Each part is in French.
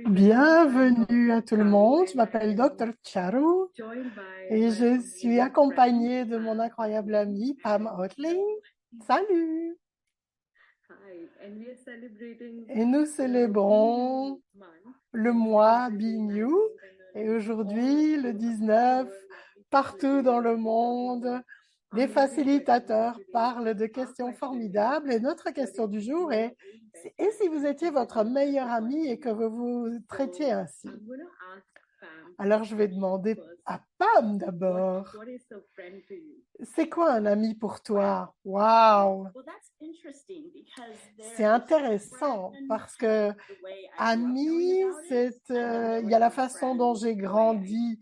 Bienvenue à tout le monde. Je m'appelle Dr. Charu et je suis accompagnée de mon incroyable amie Pam Otling. Salut! Et nous célébrons le mois Be New et aujourd'hui, le 19, partout dans le monde, des facilitateurs parlent de questions formidables et notre question du jour est: et si vous étiez votre meilleur ami et que vous vous traitiez ainsi? Alors, je vais demander à Pam d'abord. C'est quoi un ami pour toi? Wow! C'est intéressant parce que ami, il y a la façon dont j'ai grandi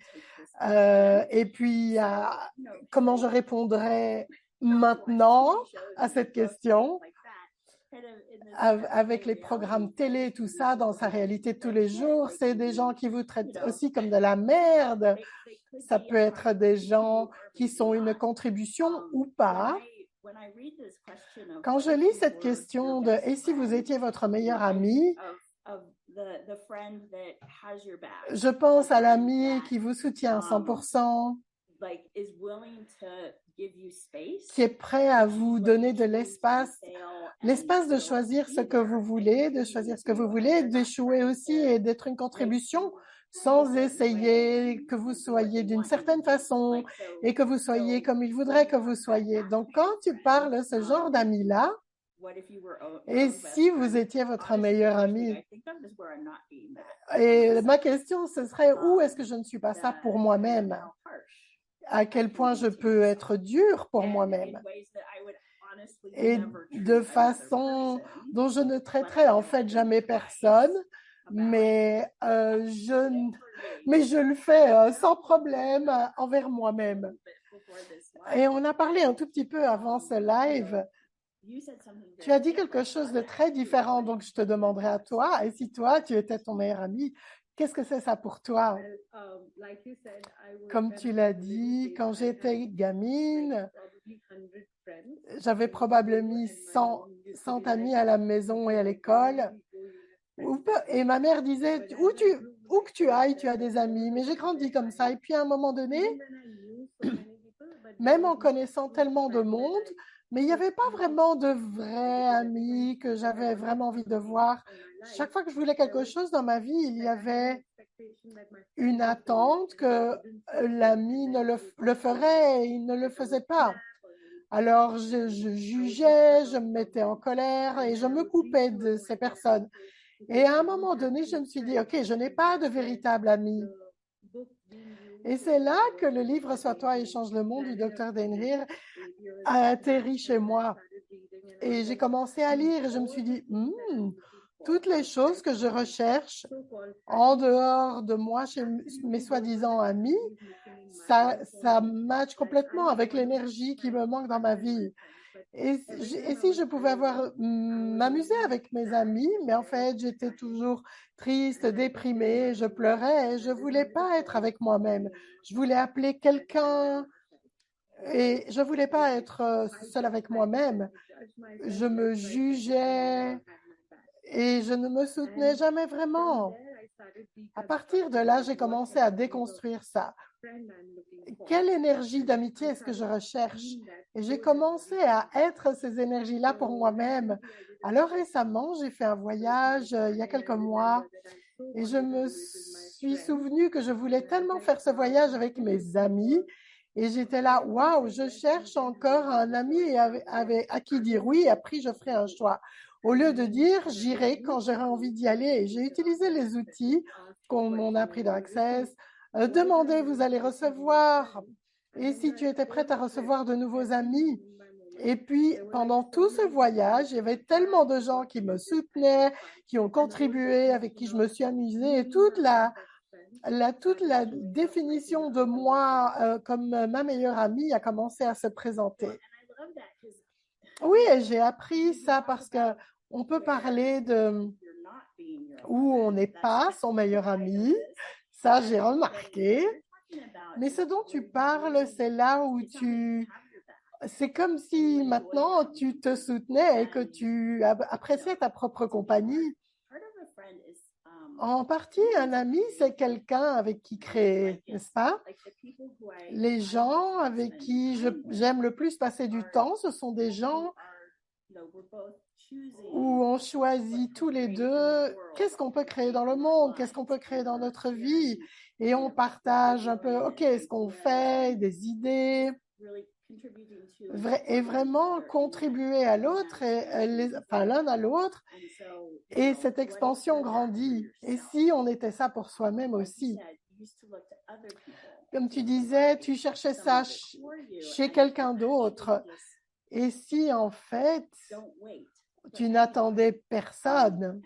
et puis comment je répondrais maintenant à cette question avec les programmes télé et tout ça dans sa réalité de tous les jours. C'est des gens qui vous traitent aussi comme de la merde. Ça peut être des gens qui sont une contribution ou pas. Quand je lis cette question de « Et si vous étiez votre meilleur ami », je pense à l'ami qui vous soutient à 100%, qui est prêt à vous donner de l'espace de choisir ce que vous voulez, d'échouer aussi et d'être une contribution sans essayer que vous soyez d'une certaine façon et que vous soyez comme il voudrait que vous soyez. Donc, quand tu parles de ce genre d'amis-là, et si vous étiez votre meilleur ami? Et ma question, ce serait: où est-ce que je ne suis pas ça pour moi-même? À quel point je peux être dur pour moi-même? Et de façon dont je ne traiterai en fait jamais personne, mais je le fais sans problème envers moi-même. Et on a parlé un tout petit peu avant ce live. Tu as dit quelque chose de très différent, donc je te demanderai à toi, et si toi, tu étais ton meilleur ami, qu'est-ce que c'est ça pour toi? Comme tu l'as dit, quand j'étais gamine, j'avais probablement 100 amis à la maison et à l'école. Et ma mère disait, où que tu ailles, tu as des amis. Mais j'ai grandi comme ça. Et puis à un moment donné, même en connaissant tellement de monde, mais il n'y avait pas vraiment de vrais amis que j'avais vraiment envie de voir. Chaque fois que je voulais quelque chose dans ma vie, il y avait une attente que l'ami le ferait et il ne le faisait pas. Alors, je jugeais, je me mettais en colère et je me coupais de ces personnes. Et à un moment donné, je me suis dit, OK, je n'ai pas de véritable ami. Et c'est là que le livre Sois toi et change le monde du docteur Denrir a atterri chez moi. Et j'ai commencé à lire et je me suis dit, toutes les choses que je recherche en dehors de moi, chez mes soi-disant amis, ça match complètement avec l'énergie qui me manque dans ma vie. Et si je pouvais m'amuser avec mes amis, mais en fait, j'étais toujours triste, déprimée, je pleurais et je voulais pas être avec moi-même. Je voulais appeler quelqu'un et je voulais pas être seule avec moi-même. Je me jugeais et je ne me soutenais jamais vraiment. À partir de là, j'ai commencé à déconstruire ça. Quelle énergie d'amitié est-ce que je recherche? Et j'ai commencé à être ces énergies-là pour moi-même. Alors récemment, j'ai fait un voyage il y a quelques mois et je me suis souvenu que je voulais tellement faire ce voyage avec mes amis. Et j'étais là, waouh, je cherche encore un ami à qui dire oui, et après je ferai un choix. Au lieu de dire, j'irai quand j'aurai envie d'y aller. Et j'ai utilisé les outils qu'on a appris dans Access. Demandez, vous allez recevoir. Et si tu étais prête à recevoir de nouveaux amis? Et puis, pendant tout ce voyage, il y avait tellement de gens qui me soutenaient, qui ont contribué, avec qui je me suis amusée. Et toute la définition de moi comme ma meilleure amie a commencé à se présenter. Oui, et j'ai appris ça parce que on peut parler de où on n'est pas son meilleur ami. Ça, j'ai remarqué. Mais ce dont tu parles, c'est là où c'est comme si maintenant tu te soutenais et que tu appréciais ta propre compagnie. En partie, un ami, c'est quelqu'un avec qui créer, n'est-ce pas? Les gens avec qui j'aime le plus passer du temps, ce sont des gens où on choisit tous les deux qu'est-ce qu'on peut créer dans le monde, qu'est-ce qu'on peut créer dans notre vie, et on partage un peu, OK, ce qu'on fait, des idées, et vraiment contribuer à l'autre, enfin l'un à l'autre, et cette expansion grandit. Et si on était ça pour soi-même aussi? Comme tu disais, tu cherchais ça chez quelqu'un d'autre. Et si en fait, tu n'attendais personne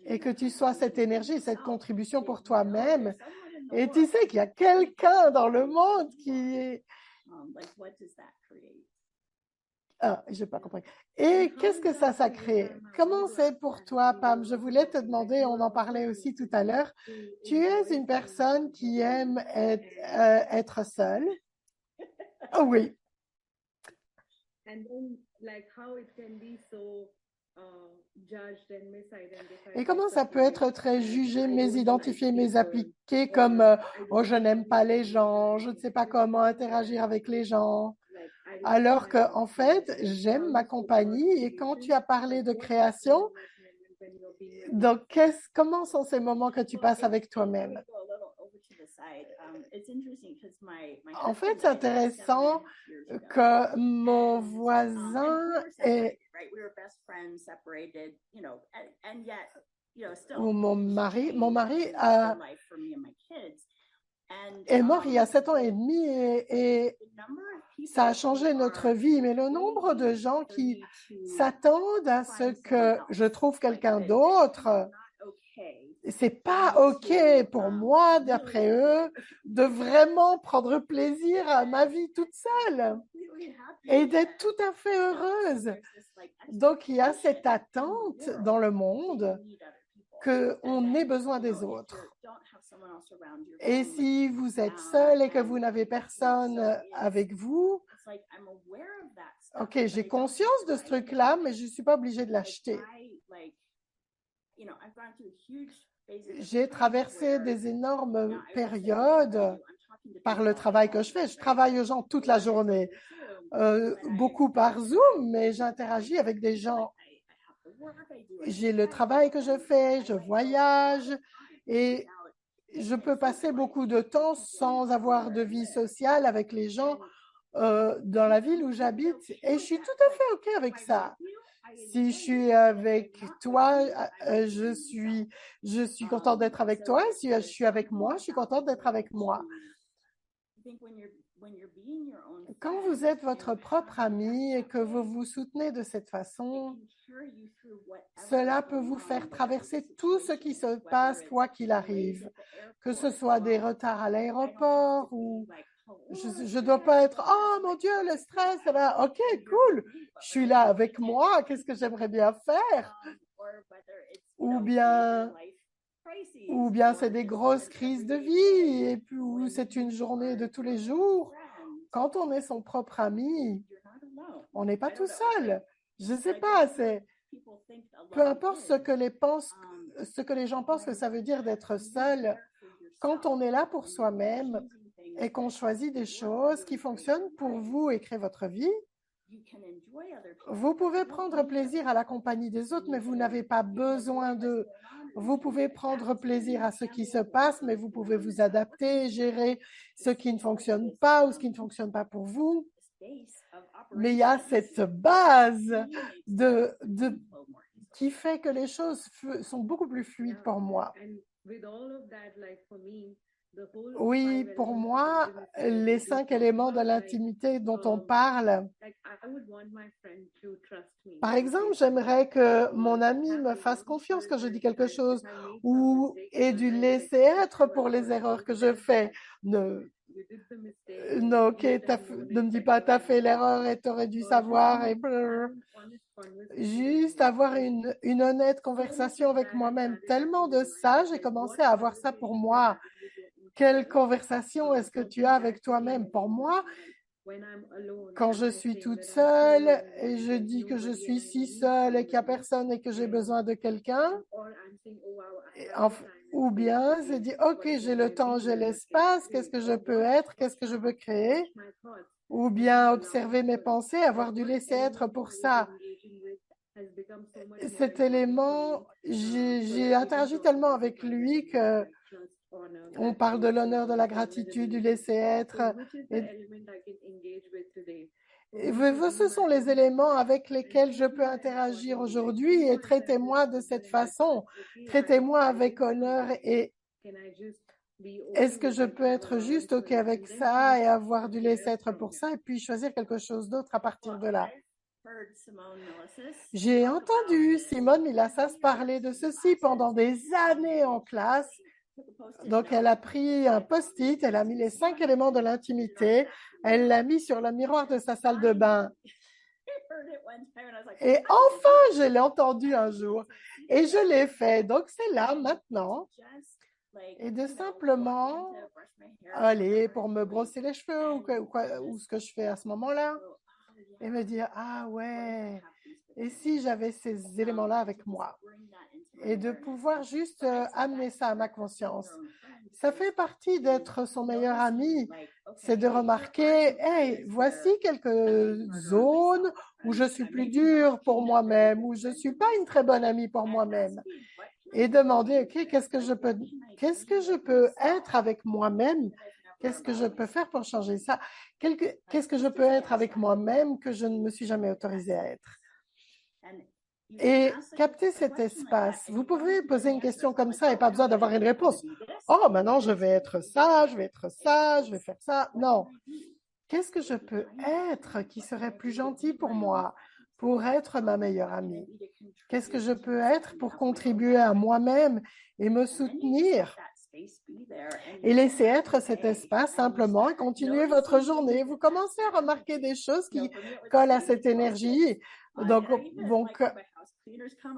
et que tu sois cette énergie, cette contribution pour toi-même, et tu sais qu'il y a quelqu'un dans le monde qui est... Ah, je n'ai pas compris. Et qu'est-ce que ça crée? Comment c'est pour toi, Pam? Je voulais te demander, on en parlait aussi tout à l'heure, tu es une personne qui aime être seule? Oh oui. Et comment ça peut être très jugé, mésidentifié, mésappliqué comme oh, je n'aime pas les gens, je ne sais pas comment interagir avec les gens, alors que en fait, j'aime ma compagnie. Et quand tu as parlé de création, donc comment sont ces moments que tu passes avec toi-même? En fait, c'est intéressant que mon voisin ou mon mari est mort il y a 7 ans et demi et ça a changé notre vie. Mais le nombre de gens qui s'attendent à ce que je trouve quelqu'un d'autre, c'est pas OK pour moi, d'après eux, de vraiment prendre plaisir à ma vie toute seule et d'être tout à fait heureuse. Donc, il y a cette attente dans le monde qu'on ait besoin des autres. Et si vous êtes seul et que vous n'avez personne avec vous, OK, j'ai conscience de ce truc-là, mais je ne suis pas obligée de l'acheter. J'ai traversé des énormes périodes par le travail que je fais. Je travaille aux gens toute la journée, beaucoup par Zoom, mais j'interagis avec des gens. J'ai le travail que je fais, je voyage et je peux passer beaucoup de temps sans avoir de vie sociale avec les gens dans la ville où j'habite et je suis tout à fait OK avec ça. Si je suis avec toi, je suis contente d'être avec toi. Si je suis avec moi, je suis contente d'être avec moi. Quand vous êtes votre propre ami et que vous vous soutenez de cette façon, cela peut vous faire traverser tout ce qui se passe, quoi qu'il arrive, que ce soit des retards à l'aéroport ou je ne dois pas être, oh mon Dieu, le stress, là. OK, cool, je suis là avec moi, qu'est-ce que j'aimerais bien faire? Ou bien c'est des grosses crises de vie, et puis ou c'est une journée de tous les jours. Quand on est son propre ami, on n'est pas tout seul. Je ne sais pas, peu importe ce que les gens pensent que ça veut dire d'être seul. Quand on est là pour soi-même et qu'on choisit des choses qui fonctionnent pour vous et créer votre vie, vous pouvez prendre plaisir à la compagnie des autres, mais vous n'avez pas besoin d'eux. Vous pouvez prendre plaisir à ce qui se passe, mais vous pouvez vous adapter, gérer ce qui ne fonctionne pas ou ce qui ne fonctionne pas pour vous. Mais il y a cette base qui fait que les choses sont beaucoup plus fluides pour moi. Oui, pour moi, les 5 éléments de l'intimité dont on parle, par exemple, j'aimerais que mon ami me fasse confiance quand je dis quelque chose ou ait du laisser-être pour les erreurs que je fais. Non, OK, ne me dis pas, t'as fait l'erreur et t'aurais dû savoir. Et juste avoir une honnête conversation avec moi-même. Tellement de ça, j'ai commencé à avoir ça pour moi. Quelle conversation est-ce que tu as avec toi-même? Pour moi, Quand je suis toute seule et je dis que je suis si seule et qu'il n'y a personne et que j'ai besoin de quelqu'un, ou bien je dis, OK, j'ai le temps, j'ai l'espace, qu'est-ce que je peux être, qu'est-ce que je peux créer, ou bien observer mes pensées, avoir du laisser-être pour ça. Cet élément, j'ai interagi tellement avec lui que on parle de l'honneur, de la gratitude, du laisser-être. Ce sont les éléments avec lesquels je peux interagir aujourd'hui et traitez-moi de cette façon. Traitez-moi avec honneur et est-ce que je peux être juste OK avec ça et avoir du laisser-être pour ça et puis choisir quelque chose d'autre à partir de là? J'ai entendu Simone Milassas parler de ceci pendant des années en classe. Donc, elle a pris un post-it, elle a mis les 5 éléments de l'intimité, elle l'a mis sur le miroir de sa salle de bain. Et enfin, je l'ai entendu un jour et je l'ai fait. Donc, c'est là maintenant. Et de simplement aller pour me brosser les cheveux ou ce que je fais à ce moment-là et me dire, ah ouais, et si j'avais ces éléments-là avec moi et de pouvoir juste amener ça à ma conscience. Ça fait partie d'être son meilleur ami, c'est de remarquer, hey, voici quelques zones où je suis plus dure pour moi-même, où je suis pas une très bonne amie pour moi-même. Et demander, OK, qu'est-ce que je peux être avec moi-même? Qu'est-ce que je peux faire pour changer ça? Qu'est-ce que je peux être avec moi-même que je ne me suis jamais autorisée à être? Et capter cet espace. Vous pouvez poser une question comme ça et pas besoin d'avoir une réponse. Oh, maintenant, je vais être ça, je vais être ça, je vais faire ça. Non. Qu'est-ce que je peux être qui serait plus gentil pour moi, pour être ma meilleure amie? Qu'est-ce que je peux être pour contribuer à moi-même et me soutenir? Et laisser être cet espace simplement et continuer votre journée. Vous commencez à remarquer des choses qui collent à cette énergie. Donc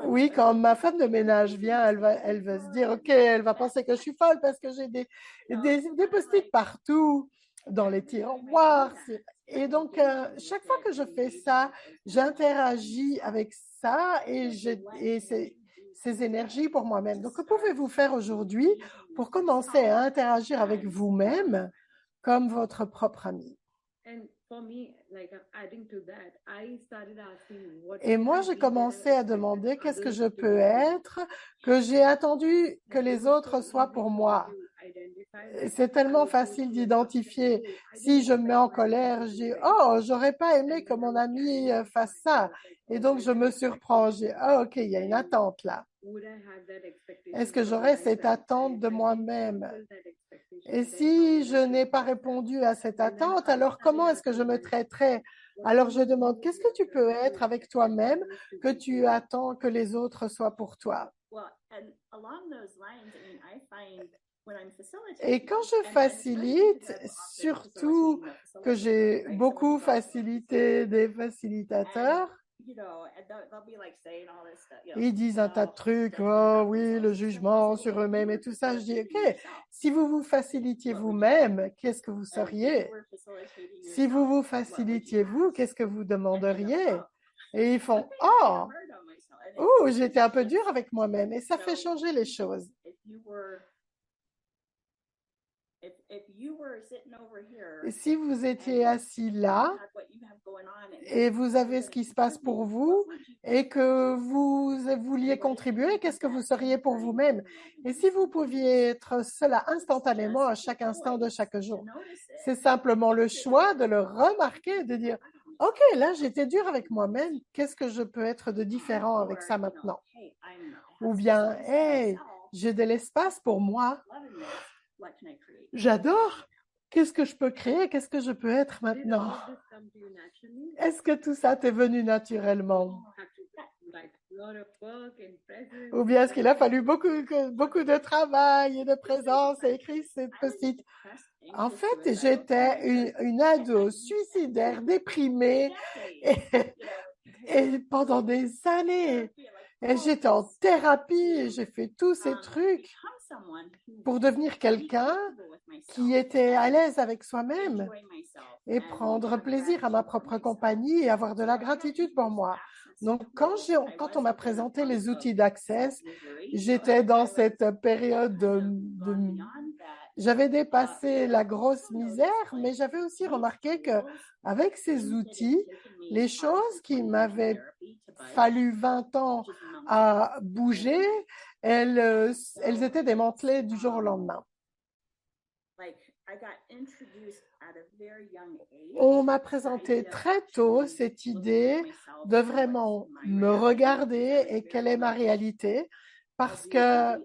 oui, quand ma femme de ménage vient, elle va se dire, OK, elle va penser que je suis folle parce que j'ai des post-it partout dans les tiroirs. Et donc, chaque fois que je fais ça, j'interagis avec ça et ces énergies pour moi-même. Donc, que pouvez-vous faire aujourd'hui pour commencer à interagir avec vous-même comme votre propre ami? Et moi, j'ai commencé à demander qu'est-ce que je peux être, que j'ai attendu que les autres soient pour moi. C'est tellement facile d'identifier. Si je me mets en colère, je dis, oh, j'aurais pas aimé que mon ami fasse ça. Et donc, je me surprends. Je dis, oh, OK, il y a une attente là. Est-ce que j'aurais cette attente de moi-même? Et si je n'ai pas répondu à cette attente, alors comment est-ce que je me traiterais? Alors je demande, qu'est-ce que tu peux être avec toi-même que tu attends que les autres soient pour toi? Et quand je facilite, surtout que j'ai beaucoup facilité des facilitateurs, ils disent un tas de trucs, oh oui, le jugement sur eux-mêmes et tout ça. Je dis, OK, si vous vous facilitiez vous-même, qu'est-ce que vous seriez? Si vous vous facilitiez vous, qu'est-ce que vous demanderiez? Et ils font, oh, j'étais un peu dur avec moi-même. Et ça fait changer les choses. Et si vous étiez assis là et vous avez ce qui se passe pour vous et que vous vouliez contribuer, qu'est-ce que vous seriez pour vous-même? Et si vous pouviez être cela instantanément à chaque instant de chaque jour, c'est simplement le choix de le remarquer, de dire, OK, là, j'étais dur avec moi-même. Qu'est-ce que je peux être de différent avec ça maintenant? Ou bien, hey, j'ai de l'espace pour moi. J'adore. Qu'est-ce que je peux créer? Qu'est-ce que je peux être maintenant? Est-ce que tout ça t'est venu naturellement? Ou bien est-ce qu'il a fallu beaucoup de travail et de présence et écrire cette petite... En fait, j'étais une ado suicidaire, déprimée et pendant des années. Et j'étais en thérapie et j'ai fait tous ces trucs. pour devenir quelqu'un qui était à l'aise avec soi-même et prendre plaisir à ma propre compagnie et avoir de la gratitude pour moi. Donc, quand on m'a présenté les outils d'Access, j'étais dans cette période j'avais dépassé la grosse misère, mais j'avais aussi remarqué que avec ces outils, les choses qui m'avaient fallu 20 ans à bouger, elles étaient démantelées du jour au lendemain. On m'a présenté très tôt cette idée de vraiment me regarder et quelle est ma réalité, parce que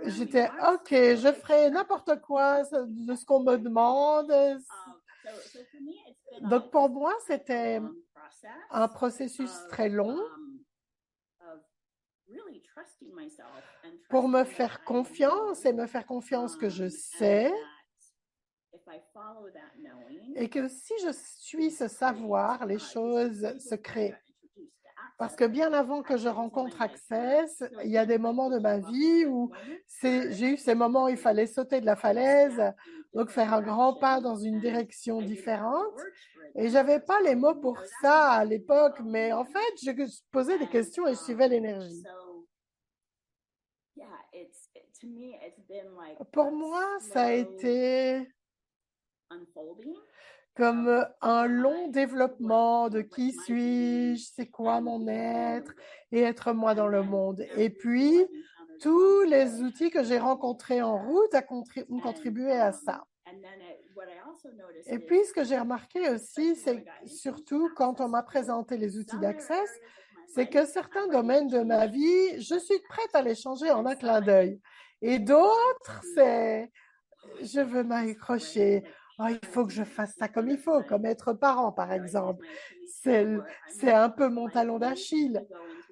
j'étais OK, je ferai n'importe quoi de ce qu'on me demande. Donc pour moi, c'était un processus très long pour me faire confiance et me faire confiance que je sais et que si je suis ce savoir, les choses se créent. Parce que bien avant que je rencontre Access, il y a des moments de ma vie où j'ai eu ces moments où il fallait sauter de la falaise, donc faire un grand pas dans une direction différente. Et j'avais pas les mots pour ça à l'époque, mais en fait, je posais des questions et je suivais l'énergie. Pour moi, ça a été comme un long développement de qui suis-je, c'est quoi mon être et être moi dans le monde. Et puis, tous les outils que j'ai rencontrés en route ont contribué à ça. Et puis, ce que j'ai remarqué aussi, c'est surtout quand on m'a présenté les outils d'Access, c'est que certains domaines de ma vie, je suis prête à les changer en un clin d'œil. Et d'autres, c'est je veux m'accrocher. Oh, il faut que je fasse ça comme il faut, comme être parent, par exemple. C'est un peu mon talon d'Achille.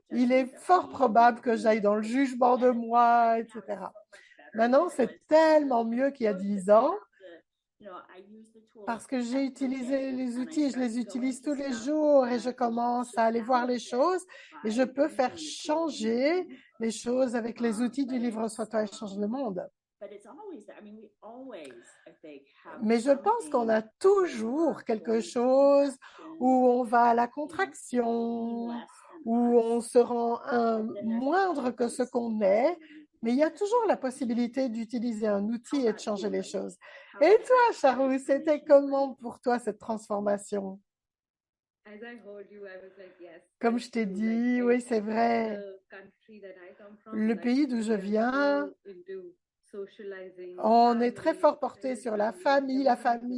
Il est fort probable que j'aille dans le jugement de moi, etc. Maintenant, c'est tellement mieux qu'il y a 10 ans parce que j'ai utilisé les outils, je les utilise tous les jours et je commence à aller voir les choses et je peux faire changer les choses avec les outils du livre Sois-toi et change le monde. Mais je pense qu'on a toujours quelque chose où on va à la contraction, où on se rend moindre que ce qu'on est, mais il y a toujours la possibilité d'utiliser un outil et de changer les choses. Et toi, Charou, c'était comment pour toi cette transformation? Comme je t'ai dit, oui, c'est vrai. Le pays d'où je viens, on est très fort porté sur la famille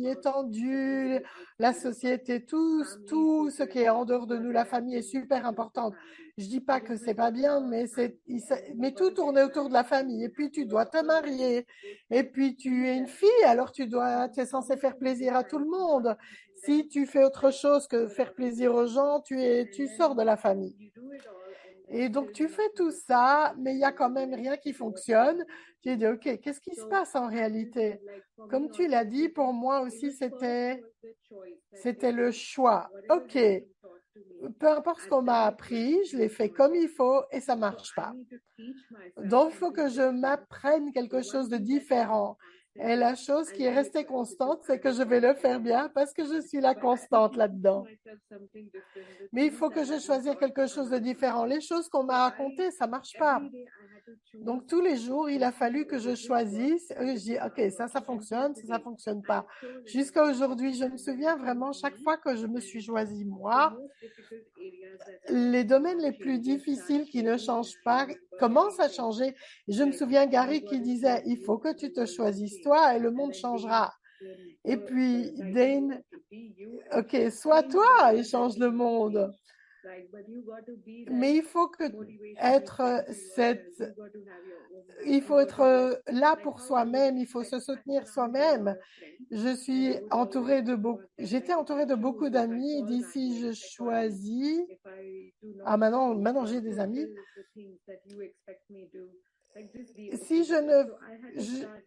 étendue, la société, tout ce qui est en dehors de nous, la famille est super importante. Je dis pas que c'est pas bien, mais tout tourne autour de la famille. Et puis tu dois te marier. Et puis tu es une fille, alors tu es censé faire plaisir à tout le monde. Si tu fais autre chose que faire plaisir aux gens, tu sors de la famille. Et donc, tu fais tout ça, mais il y a quand même rien qui fonctionne. Tu dis, OK, qu'est-ce qui se passe en réalité? Comme tu l'as dit, pour moi aussi, c'était le choix. OK, peu importe ce qu'on m'a appris, je l'ai fait comme il faut et ça marche pas. Donc, il faut que je m'apprenne quelque chose de différent. Et la chose qui est restée constante, c'est que je vais le faire bien parce que je suis la constante là-dedans. Mais il faut que je choisisse quelque chose de différent. Les choses qu'on m'a racontées, ça marche pas. Donc, tous les jours, il a fallu que je choisisse. Je dis, OK, ça fonctionne, ça fonctionne pas. Jusqu'à aujourd'hui, je me souviens vraiment, chaque fois que je me suis choisie, moi, les domaines les plus difficiles qui ne changent pas commencent à changer. Je me souviens Gary qui disait, il faut que tu te choisisses toi et le monde changera. Et puis Dane, OK, sois toi et change le monde. Mais il faut être là pour soi-même, il faut se soutenir soi-même. J'étais entourée de beaucoup d'amis. D'ici, je choisis. Ah, maintenant j'ai des amis. Si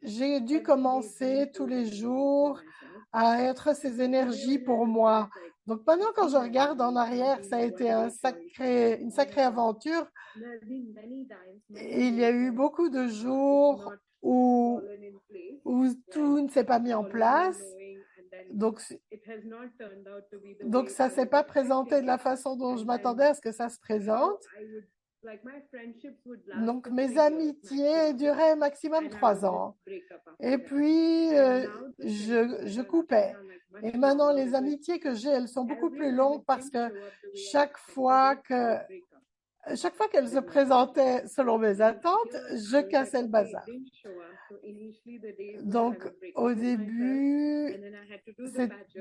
j'ai dû commencer tous les jours à être ces énergies pour moi. Donc maintenant, quand je regarde en arrière, ça a été une sacrée aventure. Et il y a eu beaucoup de jours où tout ne s'est pas mis en place. Donc, ça s'est pas présenté de la façon dont je m'attendais à ce que ça se présente. Donc, mes amitiés duraient maximum 3 ans. Et puis, je coupais. Et maintenant, les amitiés que j'ai, elles sont beaucoup plus longues parce que chaque fois qu'elles se présentaient selon mes attentes, je cassais le bazar. Donc, au début,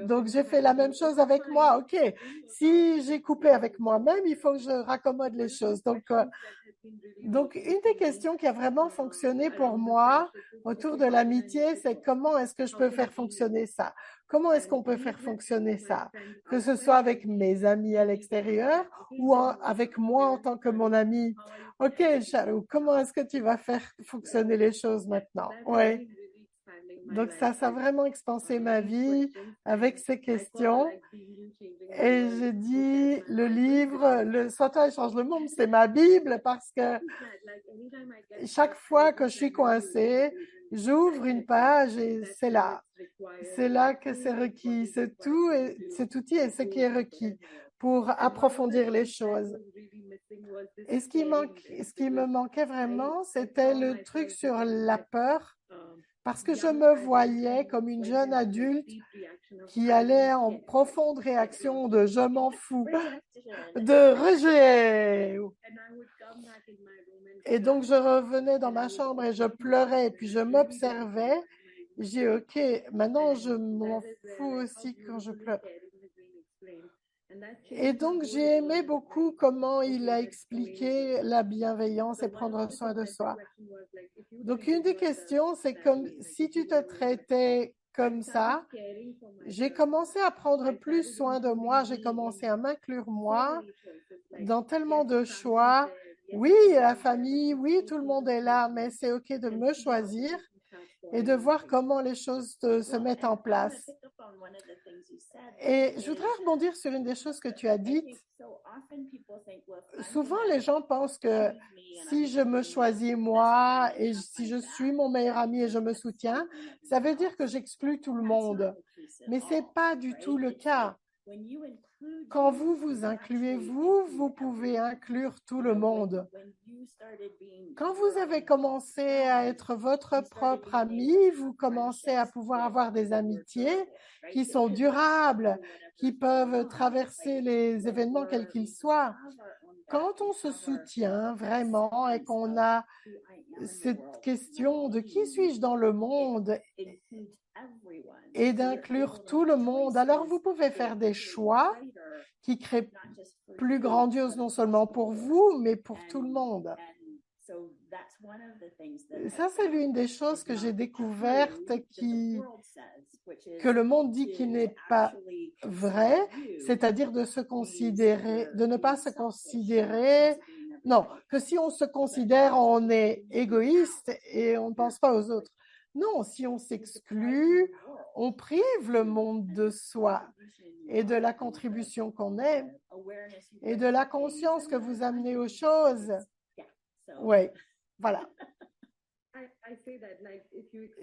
donc j'ai fait la même chose avec moi. OK, si j'ai coupé avec moi-même, il faut que je raccommode les choses. Donc, une des questions qui a vraiment fonctionné pour moi autour de l'amitié, c'est comment est-ce que je peux faire fonctionner ça? Comment est-ce qu'on peut faire fonctionner ça? Que ce soit avec mes amis à l'extérieur ou avec moi en tant que mon ami. OK, Charou, comment est-ce que tu vas faire fonctionner les choses maintenant? Oui. Donc ça a vraiment expansé ma vie avec ces questions. Et j'ai dit, le livre, le Sauteur change le monde, c'est ma Bible parce que chaque fois que je suis coincée, j'ouvre une page et c'est là. C'est là que c'est requis. C'est tout, et cet outil est ce qui est requis pour approfondir les choses. Et ce qui me manquait vraiment, c'était le truc sur la peur, parce que je me voyais comme une jeune adulte qui allait en profonde réaction de je m'en fous, de rejet. Et donc je revenais dans ma chambre et je pleurais, et puis je m'observais. J'ai dit, OK, maintenant je m'en fous aussi quand je pleure. Et donc j'ai aimé beaucoup comment il a expliqué la bienveillance et prendre soin de soi. Donc une des questions, c'est comme si tu te traitais comme ça, j'ai commencé à prendre plus soin de moi, j'ai commencé à m'inclure moi dans tellement de choix. Oui, la famille, oui, tout le monde est là, mais c'est OK de me choisir et de voir comment les choses se mettent en place. Et je voudrais rebondir sur une des choses que tu as dites. Souvent, les gens pensent que si je me choisis moi et si je suis mon meilleur ami et je me soutiens, ça veut dire que j'exclus tout le monde. Mais ce n'est pas du tout le cas. Quand vous vous incluez, vous pouvez inclure tout le monde. Quand vous avez commencé à être votre propre ami, vous commencez à pouvoir avoir des amitiés qui sont durables, qui peuvent traverser les événements quels qu'ils soient. Quand on se soutient vraiment et qu'on a cette question de qui suis-je dans le monde et d'inclure tout le monde, alors vous pouvez faire des choix qui créent plus grandiose non seulement pour vous, mais pour tout le monde. Ça, c'est l'une des choses que j'ai découvertes que le monde dit qui n'est pas vrai, c'est-à-dire de ne pas se considérer, non, que si on se considère, on est égoïste et on ne pense pas aux autres. Non, si on s'exclut, on prive le monde de soi et de la contribution qu'on est et de la conscience que vous amenez aux choses. Oui, voilà.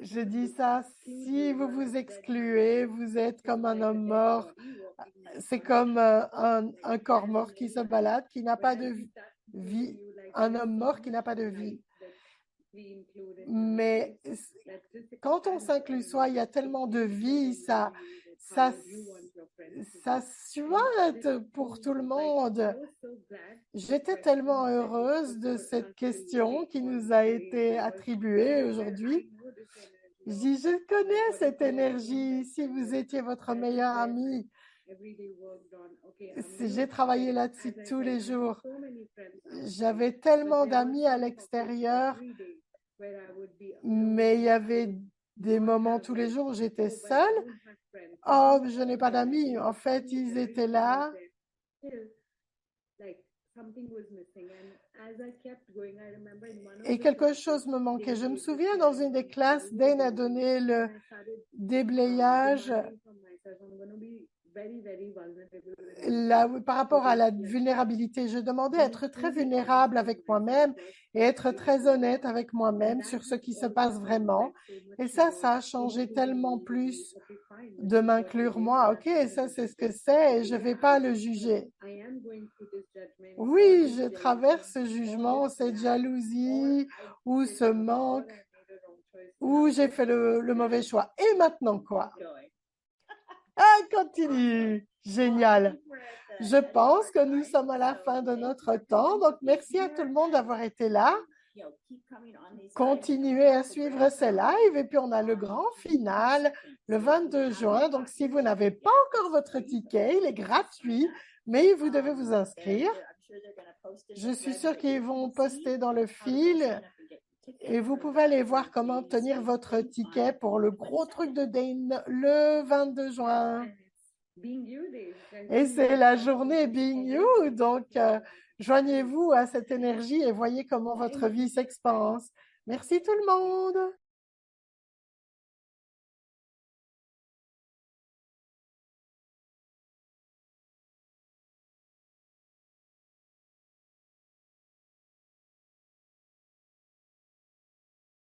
Je dis ça, si vous vous excluez, vous êtes comme un homme mort. C'est comme un corps mort qui se balade, qui n'a pas de vie. Un homme mort qui n'a pas de vie. Mais quand on s'inclut soi, il y a tellement de vie, ça suinte pour tout le monde. J'étais tellement heureuse de cette question qui nous a été attribuée aujourd'hui. Je connais cette énergie. Si vous étiez votre meilleur ami, j'ai travaillé là-dessus tous les jours. J'avais tellement d'amis à l'extérieur, mais il y avait des moments tous les jours où j'étais seule. Oh, je n'ai pas d'amis. En fait, ils étaient là. Et quelque chose me manquait. Je me souviens dans une des classes, Dane a donné le déblayage Par rapport à la vulnérabilité, je demandais à être très vulnérable avec moi-même et être très honnête avec moi-même sur ce qui se passe vraiment. Et ça a changé tellement plus de m'inclure moi. OK, ça c'est ce que c'est et je vais pas le juger. Oui, je traverse ce jugement, cette jalousie ou ce manque ou j'ai fait le mauvais choix. Et maintenant quoi? Ah, continue. Génial. Je pense que nous sommes à la fin de notre temps. Donc, merci à tout le monde d'avoir été là. Continuez à suivre ces lives. Et puis, on a le grand final le 22 juin. Donc, si vous n'avez pas encore votre ticket, il est gratuit, mais vous devez vous inscrire. Je suis sûre qu'ils vont poster dans le fil. Et vous pouvez aller voir comment obtenir votre ticket pour le gros truc de Dane le 22 juin. Et c'est la journée Being You, donc joignez-vous à cette énergie et voyez comment votre vie s'expanse. Merci tout le monde.